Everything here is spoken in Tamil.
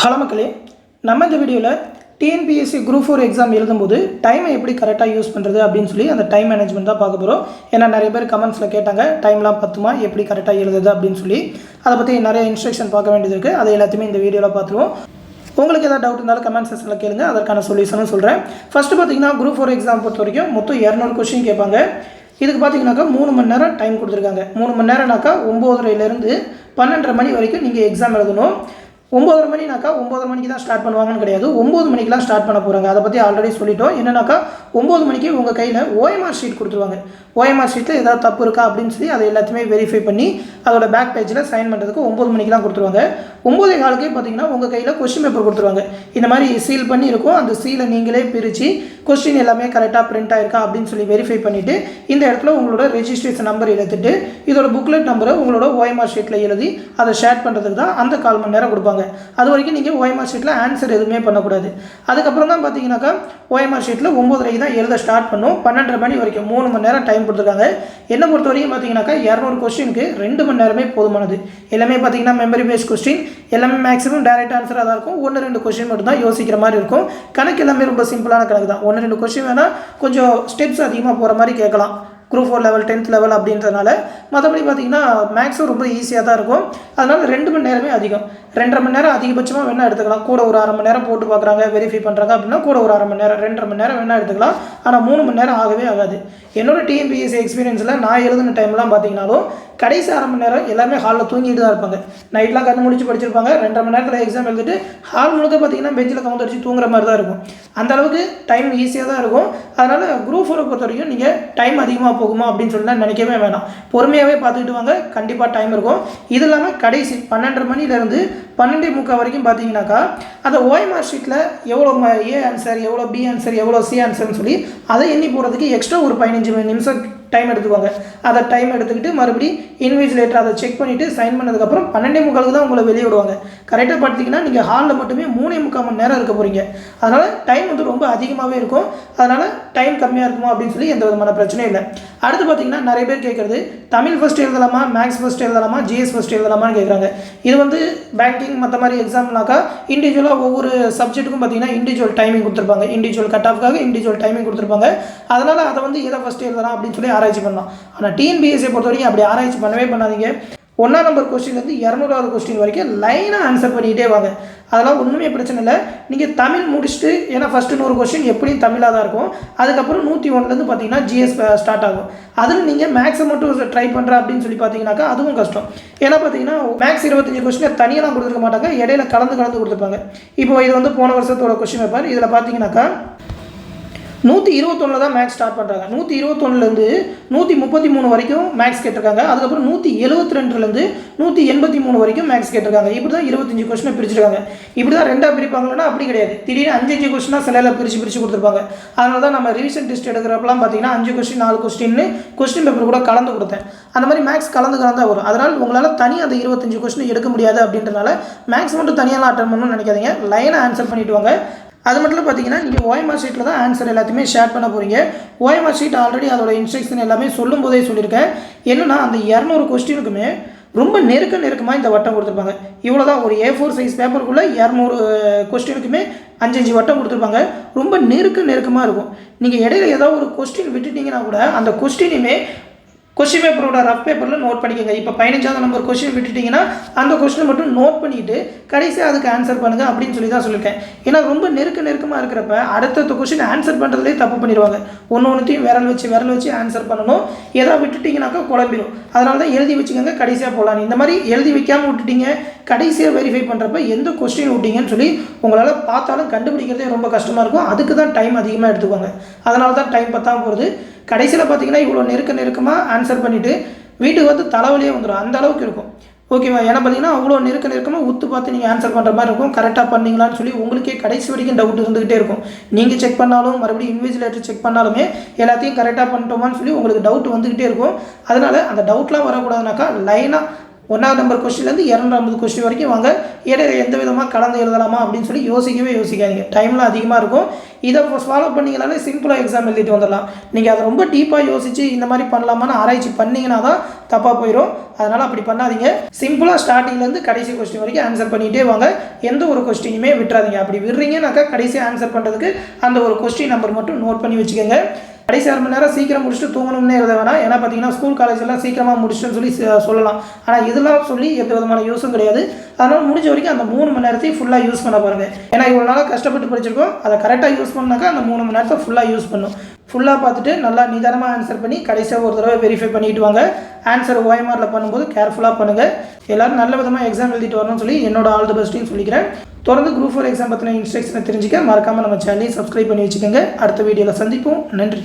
ஹலோ மக்களே, நம்ம இந்த வீடியோவில் டிஎன்பிஎஸ்சி குரூப் 4 எக்ஸாம் எழுதும்போது டைமை எப்படி கரெக்டாக யூஸ் பண்ணுறது அப்படின்னு சொல்லி அந்த டைம் மேனேஜ்மெண்ட் தான் பார்க்க போகிறோம். ஏன்னா நிறைய பேர் கமெண்ட்ஸில் கேட்டாங்க டைம்லாம் பத்துமா, எப்படி கரெக்டாக எழுதுது அப்படின்னு சொல்லி. அதை பற்றி நிறைய இன்ஸ்ட்ரக்ஷன் பார்க்க வேண்டியது இருக்குது. அதை எல்லாத்தையுமே இந்த வீடியோவில் பார்த்துருவோம். உங்களுக்கு ஏதாவது டவுட் இருந்தாலும் கமெண்ட் செக்ஷனில் கேளுங்க, அதற்கான சொல்யூஷனும் சொல்கிறேன். ஃபஸ்ட்டு பார்த்தீங்கன்னா குரூப் 4 எக்ஸாம் பொறுத்த வரைக்கும் மொத்தம் 200 கொஸ்டின் கேட்பாங்க. இதுக்கு பார்த்தீங்கன்னாக்கா 3 மணி நேரம் டைம் கொடுத்துருக்காங்க. 3 மணி நேரம்னாக்கா 9:30லேருந்து 12:30 மணி வரைக்கும் நீங்கள் எக்ஸாம் எழுதணும். 9:30 மணினாக்கா 9:30 மணிக்கு தான் ஸ்டார்ட் பண்ணுவாங்கன்னு கிடையாது, 9 மணிக்கெலாம் ஸ்டார்ட் பண்ண போகிறாங்க. அதை பற்றி ஆல்ரெடி சொல்லிட்டோம். என்னன்னாக்கா 9 மணிக்கு உங்கள் கையில் OMR ஷீட் கொடுத்துருவாங்க. OMR ஷீட்டில் ஏதாவது தப்பு இருக்கா அப்படின்னு சொல்லி அதை எல்லாத்தையுமே வெரிஃபை பண்ணி அதோட பேக் பேஜில் சைன் பண்ணுறதுக்கு 9 மணிக்கெலாம் கொடுத்துருவாங்க. 9:15 பார்த்தீங்கன்னா உங்கள் கையில் கொஸ்டின் பேப்பர் கொடுத்துருவாங்க. இந்த மாதிரி சீல் பண்ணி இருக்கும். அந்த சீலை நீங்களே பிரித்து கொஸ்டின் எல்லாமே கரெக்டாக பிரிண்ட் ஆயிருக்கா அப்படின்னு சொல்லி வெரிஃபை பண்ணிவிட்டு இந்த இடத்துல உங்களோட ரெஜிஸ்ட்ரேஷன் நம்பர் எழுதிட்டு இதோட புக்லெட் நம்பரை உங்களோட OMR ஷீட்டில் எழுதி அதை ஷேர் பண்ணுறதுக்கு தான் அந்த 1/4 மணி நேரம் கொடுப்பாங்க. அது வரைக்கும் நீங்கள் OMR ஷீட்டில் ஆன்சர் எதுவுமே பண்ணக்கூடாது. அதுக்கப்புறம் தான் பார்த்தீங்கன்னாக்கா OMR ஷீட்டில் 9:30 தான் எழுத ஸ்டார்ட் பண்ணும். 12:30 மணி வரைக்கும் 3 மணி நேரம் டைம் கொடுத்துருக்காங்க. என்னை பொறுத்த வரைக்கும் பார்த்தீங்கன்னாக்கா 200 கொஸ்டினுக்கு 2 மணி நேரமே போதுமானது. எல்லாமே பார்த்தீங்கன்னா மெமரி பேஸ்ட் கொஸ்டின், எல்லாமே மேக்ஸிமம் டைரக்ட் ஆன்சராக தான் இருக்கும். 1-2 கொஸ்டின் மட்டும் தான் யோசிக்கிற மாதிரி இருக்கும். கணக்கு எல்லாமே ரொம்ப சிம்பிளான கணக்கு தான். 1-2 கொஸ்டின் வேணால் கொஞ்சம் ஸ்டெப்ஸ் அதிகமாக போகிற மாதிரி கேட்கலாம். குரூப் 4 லெவல் 10th லெவல் அப்படின்றதுனால. மற்றபடி பார்த்தீங்கன்னா மேக்ஸும் ரொம்ப ஈஸியாக தான் இருக்கும். அதனால் 2 மணி நேரமே அதிகம். 2.5 மணி நேரம் அதிகபட்சமாக வேணால் எடுத்துக்கலாம். கூட ஒரு 1/2 மணி நேரம் போட்டு பார்க்குறாங்க, வெரிஃபை பண்ணுறாங்க அப்படின்னா கூட ஒரு 1/2 மணி நேரம் 2.5 மணி நேரம் வேணால் எடுத்துக்கலாம். ஆனால் 3 மணி நேரம் ஆகவே ஆகாது. என்னோட டிஎன்பிஎஸ்சி எக்ஸ்பீரியன்ஸில் நான் எழுதின டைம்லாம் பார்த்தீங்கன்னாலும் கடைசி 1/2 மணி நேரம் எல்லாமே ஹாலில் தூங்கிட்டு தான் இருப்பாங்க. நைட்லாம் கண்ணு முடிச்சு படிச்சிருப்பாங்க. 2.5 மணி நேரத்தில் எக்ஸாம் எழுதிட்டு ஹால் முழுக்க பார்த்தீங்கன்னா பெஞ்சில் கவுண்ட் அடிச்சு தூங்குற மாதிரி தான் இருக்கும். அந்த அளவுக்கு டைம் ஈஸியாக தான் இருக்கும். அதனால் குரூப் 4 பொறுத்த வரைக்கும் நீங்கள் டைம் அதிகமாக போகுமா அப்படின்னு சொல்லி நினைக்கவே வேணாம். பொறுமையாகவே பார்த்துக்கிட்டு வாங்க, கண்டிப்பாக டைம் இருக்கும். இது இல்லாமல் கடைசி 12:30 மணிலேருந்து 12:45 வரைக்கும் பார்த்தீங்கன்னாக்கா அந்த OMR ஷீட்டில் எவ்வளோ ஏ ஆன்சர், எவ்வளோ பி ஆன்சர், எவ்வளோ சி ஆன்சர்னு சொல்லி அதை எண்ணி போகிறதுக்கு எக்ஸ்ட்ரா ஒரு 15 நிமிஷம் டைம் எடுத்துக்குவாங்க. அதை டைம் எடுத்துக்கிட்டு மறுபடியும் இன்விஜிலேட்டர் அதை செக் பண்ணிவிட்டு சைன் பண்ணதுக்கப்புறம் 12:45 தான் உங்களை வெளியே விடுவாங்க. கரெக்டாக பார்த்தீங்கன்னா நீங்கள் ஹாலில் மட்டுமே 3.25 மணி நேரம் இருக்க போகிறீங்க. அதனால் டைம் வந்து ரொம்ப அதிகமாகவே இருக்கும். அதனால் டைம் கம்மியாக இருக்குமா அப்படின்னு சொல்லி எந்த விதமான பிரச்சனையும் இல்லை. அடுத்து பார்த்தீங்கன்னா நிறைய பேர் கேட்குறது தமிழ் ஃபஸ்ட் எழுதலாமா, மேக்ஸ் ஃபஸ்ட் எழுதலாமா, GS ஃபஸ்ட் எழுதலாமான்னு கேட்குறாங்க. இது வந்து பேங்கிங் மற்ற மாதிரி எக்ஸாம்னாக்கா இண்டிவிஜுவலாக ஒவ்வொரு சப்ஜெக்ட்டுக்கும் பார்த்தீங்கன்னா இண்டிவிஜுவல் டைமிங் கொடுத்துருப்பாங்க. இண்டிவிஜுவல் கட் ஆஃப்காக இண்டிவிஜுவல் டைமிங் கொடுத்துருப்பாங்க. அதனால் அதை வந்து எதை ஃபஸ்ட் எழுதலாம் அப்படின்னு சொல்லி ஆராய்ச்சி பண்ணலாம். ஆனால் டிஎன்பிஎஸ்சியை பொறுத்த வரைக்கும் அப்படி ஆராய்ச்சி பண்ணவே பண்ணாதீங்க. 1ஆம் நம்பர் கொஸ்டின்லேருந்து 200வது கொஸ்டின் வரைக்கும் லைனாக ஆன்சர் பண்ணிக்கிட்டே வாங்க. அதெல்லாம் ஒன்றுமே பிரச்சனை இல்லை. நீங்கள் தமிழ் முடிச்சுட்டு, ஏன்னா ஃபஸ்ட்டு 100 கொஸ்டின் எப்படியும் தமிழாக தான் இருக்கும். அதுக்கப்புறம் 101லேருந்து பார்த்தீங்கன்னா GS ஸ்டார்ட் ஆகும். அதில் நீங்கள் மேக்ஸை மட்டும் ட்ரை பண்ணுற அப்படின்னு சொல்லி பார்த்தீங்கன்னாக்கா அதுவும் கஷ்டம். ஏன்னா பார்த்தீங்கன்னா மேக்ஸ் 25 கொஸ்டினை தனியெல்லாம் கொடுத்துருக்க மாட்டாங்க, இடையில கலந்து கொடுத்துருப்பாங்க. இப்போ இது வந்து போன வருஷத்தோட கொஸ்டின் பேப்பர். இதில் பார்த்தீங்கன்னாக்கா 121 தான் மேக்ஸ் ஸ்டார்ட் பண்ணுறாங்க. 121லேருந்து 133 வரைக்கும் மேக்ஸ் கேட்டிருக்காங்க. அதுக்கப்புறம் 172லேருந்து 183 வரைக்கும் மேக்ஸ் கேட்டிருக்காங்க. இப்படி தான் 25 கொஸ்டினை பிரிச்சிருக்காங்க. இப்படி தான் 2ஆக பிரிப்பாங்கன்னா அப்படி கிடையாது. திடீர்னு 5 கொஸ்டினாக சிலையில் பிரித்து கொடுத்துருப்பாங்க. அதனால தான் நம்ம ரிவிஷன் டெஸ்ட் எடுக்கிறப்பலாம் பார்த்தீங்கன்னா 5 கொஸ்டின் 4 கொஸ்டின்னு கொஸ்டின் பேப்பர் கூட கலந்து கொடுத்தேன். அந்த மாதிரி மேக்ஸ் கலந்து வரும். அதனால் உங்களால் தனியாக அந்த 25 கொஸ்டின் எடுக்க முடியாது. அப்படின்றனால மேக்ஸ் மட்டும் தனியாக அட்டன் பண்ணணும்னு நினைக்காதீங்க. லைனாக ஆன்சர் பண்ணிவிட்டு வாங்க. அது மட்டும் பார்த்தீங்கன்னா நீங்கள் OMR ஷீட்டில் தான் ஆன்சர் எல்லாத்தையுமே ஷேர் பண்ண போகிறீங்க. OMR ஷீட் ஆல்ரெடி அதோட இன்ஸ்ட்ரக்ஷன் எல்லாமே சொல்லும் போதே சொல்லியிருக்கேன். என்னென்னா அந்த 200 கொஸ்டினுக்குமே ரொம்ப நெருக்கமாக இந்த வட்டம் கொடுத்துருப்பாங்க. இவ்வளோ தான் ஒரு A4 சைஸ் பேப்பருக்குள்ளே 200 கொஸ்டினுக்குமே 5 வட்டம் கொடுத்துருப்பாங்க. ரொம்ப நெருக்கமாக இருக்கும். நீங்கள் இடையில ஏதாவது ஒரு கொஸ்டின் விட்டுட்டிங்கன்னா கூட அந்த கொஸ்டினுமே கொஸ்டின் பேப்பரோட ரஃப் பேப்பரில் நோட் பண்ணிக்கோங்க. இப்போ 15ஆவது நம்பர் கொஸ்டின் விட்டுட்டிங்கன்னா அந்த கொஸ்டினை மட்டும் நோட் பண்ணிவிட்டு கடைசியாக அதுக்கு ஆன்சர் பண்ணுங்கள் அப்படின்னு சொல்லி தான் சொல்லியிருக்கேன். ஏன்னா ரொம்ப நெருக்கமாக இருக்கிறப்ப அடுத்த கொஸ்டின் ஆன்சர் பண்ணுறதுலேயே தப்பு பண்ணிடுவாங்க. ஒன்றுத்தையும் விரல் வச்சு ஆன்சர் பண்ணணும். எதாவது விட்டுட்டிங்கனாக்கா குழம்பிடும். அதனால தான் எழுதி வச்சுக்கோங்க, கடைசியாக போகலாம். இந்த மாதிரி எழுதி வைக்காமல் விட்டுட்டீங்க, கடைசியாக வெரிஃபை பண்ணுறப்ப எந்த கொஸ்டின் விட்டீங்கன்னு சொல்லி உங்களால் பார்த்தாலும் கண்டுபிடிக்கிறதே ரொம்ப கஷ்டமாக இருக்கும். அதுக்கு தான் டைம் அதிகமாக எடுத்துக்குவாங்க. அதனால தான் டைம் பத்தாமல் போகிறது. கடைசியில் பார்த்தீங்கன்னா இவ்வளோ நெருக்கமாக ஆன்சர் பண்ணிவிட்டு வீட்டுக்கு வந்து தலைவலியே வந்துடும். அந்த அளவுக்கு இருக்கும். ஓகேவா? ஏன்னா பார்த்தீங்கன்னா அவ்வளோ நெருக்கமாக உத்து பார்த்து நீங்கள் ஆன்சர் பண்ணுற மாதிரி இருக்கும். கரெக்டாக பண்ணீங்களான்னு சொல்லி உங்களுக்கே கடைசி வரைக்கும் டவுட் இருந்துகிட்டே இருக்கும். நீங்கள் செக் பண்ணாலும் மறுபடியும் இன்விஜிலேட்டர் செக் பண்ணாலுமே எல்லாத்தையும் கரெக்டாக பண்ணிட்டோமான்னு சொல்லி உங்களுக்கு டவுட் வந்துக்கிட்டே இருக்கும். அதனால் அந்த டவுட்லாம் வரக்கூடாதுனாக்கா லைனாக 1வது நம்பர் கொஸ்டின்லேருந்து 250 கொஸ்டின் வரைக்கும் வாங்க. இடையில எந்த விதமாக கலந்து எழுதலாமா அப்படின்னு சொல்லி யோசிக்காதீங்க. டைம்லாம் அதிகமாக இருக்கும். இதை ஃபாலோ பண்ணிங்கனாலே சிம்பிளாக எக்ஸாம் எழுதிட்டு வந்துடலாம். நீங்கள் அதை ரொம்ப டீப்பாக யோசித்து இந்த மாதிரி பண்ணலாமான்னு ஆராய்ச்சி பண்ணிங்கன்னா தான் தப்பாக போயிடும். அதனால் அப்படி பண்ணாதீங்க. சிம்பிளாக ஸ்டார்டிங்லேருந்து கடைசி கொஸ்டின் வரைக்கும் ஆன்சர் பண்ணிகிட்டே வாங்க. எந்த ஒரு கொஸ்டினுமே விட்டுறாதீங்க. அப்படி விடுறீங்கன்னாக்கா கடைசி ஆன்சர் பண்ணுறதுக்கு அந்த ஒரு கொஸ்டின் நம்பர் மட்டும் நோட் பண்ணி வச்சுக்கோங்க. கடைசி 6 மணி நேரம் சீக்கிரம் முடிச்சுட்டு தூங்கணும்னே எழுத வேணாம். ஏன்னா பார்த்தீங்கன்னா ஸ்கூல் காலேஜெல்லாம் சீக்கிரமாக முடிச்சுட்டுன்னு சொல்லி சொல்லலாம். ஆனால் இதெல்லாம் சொல்லி எந்த விதமான யூஸும் கிடையாது. அதனால் முடிஞ்ச வரைக்கும் அந்த 3 மணி நேரத்தையும் ஃபுல்லாக யூஸ் பண்ண பாருங்கள். ஏன்னா இவ்வளோ நாளாக கஷ்டப்பட்டு படிச்சிருக்கோம். அதை கரெக்டாக யூஸ் பண்ணாக்கா அந்த 3 மணி நேரத்தை ஃபுல்லாக யூஸ் பண்ணும். ஃபுல்லாக பார்த்துட்டு நல்லா நிதானமாக ஆன்சர் பண்ணி கடைசியாக ஒரு தடவை வெரிஃபை பண்ணிட்டு வாங்க. ஆன்சர் OMRல பண்ணும்போது கேர்ஃபுல்லாக பண்ணுங்கள். எல்லோரும் நல்ல விதமாக எக்ஸாம் எழுதிட்டு வரணும்னு சொல்லி என்னோட ஆல் தி பெஸ்ட்டையும் சொல்லிக்கிறேன். தொடர்ந்து குரூப் 4 எக்ஸாம் பற்றின இன்ஸ்ட்ரக்ஷனை தெரிஞ்சுக்க மறக்காமல் நம்ம சேனலையும் சப்ஸ்கிரைப் பண்ணி வச்சுக்கோங்க. அடுத்த வீடியோவில் சந்திப்போம். நன்றி.